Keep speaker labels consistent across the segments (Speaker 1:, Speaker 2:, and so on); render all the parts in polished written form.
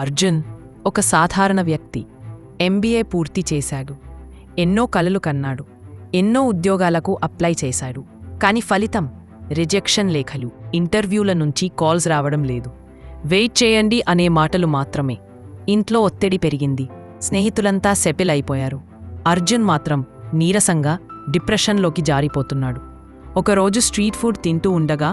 Speaker 1: అర్జున్ ఒక సాధారణ వ్యక్తి. ఎంబీఏ పూర్తి చేశాడు. ఎన్నో కలలు కన్నాడు. ఎన్నో ఉద్యోగాలకు అప్లై చేశాడు. కాని ఫలితం రిజెక్షన్ లేఖలు, ఇంటర్వ్యూల నుంచి కాల్స్ రావడం లేదు. వెయిట్ చేయండి అనే మాటలు మాత్రమే. ఇంట్లో ఒత్తిడి పెరిగింది. స్నేహితులంతా సెటిల్ అయిపోయారు. అర్జున్ మాత్రం నీరసంగా డిప్రెషన్లోకి జారిపోతున్నాడు. ఒకరోజు స్ట్రీట్ ఫుడ్ తింటూ ఉండగా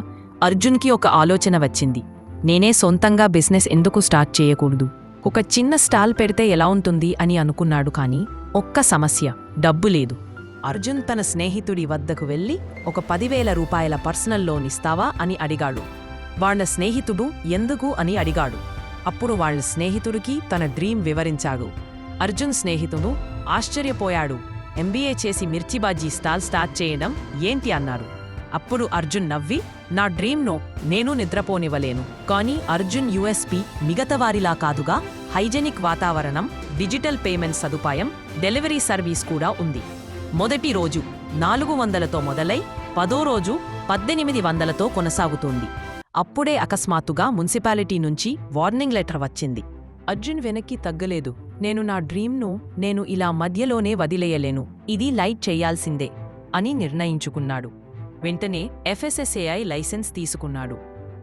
Speaker 1: అర్జున్కి ఒక ఆలోచన వచ్చింది. నేనే సొంతంగా బిజినెస్ ఎందుకు స్టార్ట్ చేయకూడదు? ఒక చిన్న స్టాల్ పెడితే ఎలా ఉంటుంది అని అనుకున్నాడు. కానీ ఒక్క సమస్య, డబ్బు లేదు. అర్జున్ తన స్నేహితుడి వద్దకు వెళ్ళి ఒక 10,000 రూపాయల పర్సనల్ లోన్ ఇస్తావా అని అడిగాడు. వాళ్ళ స్నేహితుడు ఎందుకు అని అడిగాడు. అప్పుడు వాళ్ళ స్నేహితుడికి తన డ్రీమ్ వివరించాడు. అర్జున్ స్నేహితుడు ఆశ్చర్యపోయాడు. ఎంబీఏ చేసి మిర్చిబాజీ స్టాల్ స్టార్ట్ చేయడం ఏంటి అన్నారు. అప్పుడు అర్జున్ నవ్వి, నా డ్రీమ్ను నేను నిద్రపోనివ్వలేను. కానీ అర్జున్ యూఎస్పీ మిగతావారిలా కాదుగా. హైజెనిక్ వాతావరణం, డిజిటల్ పేమెంట్ సదుపాయం, డెలివరీ సర్వీస్ కూడా ఉంది. మొదటి రోజు 400తో మొదలై 10వ రోజు 1800తో కొనసాగుతుంది. అప్పుడే అకస్మాత్తుగా మున్సిపాలిటీ నుంచి వార్నింగ్ లెటర్ వచ్చింది. అర్జున్ వెనక్కి తగ్గలేదు. నేను నా డ్రీమ్ను నేను ఇలా మధ్యలోనే వదిలేయలేను, ఇది లైట్ చేయాల్సిందే అని నిర్ణయించుకున్నాడు. వెంటనే ఎఫ్ఎస్ఎస్ఏఐ లైసెన్స్ తీసుకున్నాడు.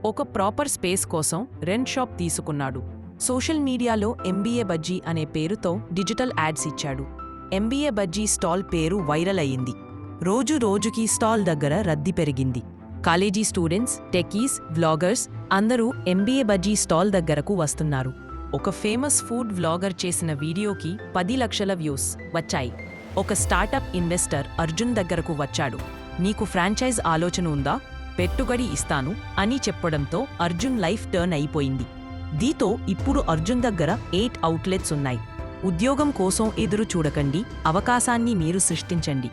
Speaker 1: ఒక ప్రాపర్ స్పేస్ కోసం రెంట్ షాప్ తీసుకున్నాడు. సోషల్ మీడియాలో ఎంబీఏ బజ్జీ అనే పేరుతో డిజిటల్ యాడ్స్ ఇచ్చాడు. ఎంబీఏ బజ్జీ స్టాల్ పేరు వైరల్ అయ్యింది. రోజు రోజుకి స్టాల్ దగ్గర రద్దీ పెరిగింది. కాలేజీ స్టూడెంట్స్, టెకీస్, వ్లాగర్స్ అందరూ ఎంబీఏ బజ్జీ స్టాల్ దగ్గరకు వస్తున్నారు. ఒక ఫేమస్ ఫుడ్ వ్లాగర్ చేసిన వీడియోకి 10 లక్షల వ్యూస్ వచ్చాయి. ఒక స్టార్టప్ ఇన్వెస్టర్ అర్జున్ దగ్గరకు వచ్చాడు. నీకు ఫ్రాంచైజ్ ఆలోచన ఉందా? పెట్టుబడి ఇస్తాను అని చెప్పడంతో అర్జున్ లైఫ్ టర్న్ అయిపోయింది. దీంతో ఇప్పుడు అర్జున్ దగ్గర 8 అవుట్లెట్స్ ఉన్నాయి. ఉద్యోగం కోసం ఎదురు చూడకండి, అవకాశాన్ని మీరు సృష్టించండి.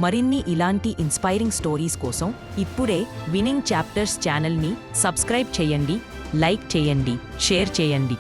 Speaker 1: మరిన్ని ఇలాంటి ఇన్స్పైరింగ్ స్టోరీస్ కోసం ఇప్పుడే విన్నింగ్ చాప్టర్స్ ఛానల్ని సబ్స్క్రైబ్ చేయండి, లైక్ చేయండి, షేర్ చేయండి.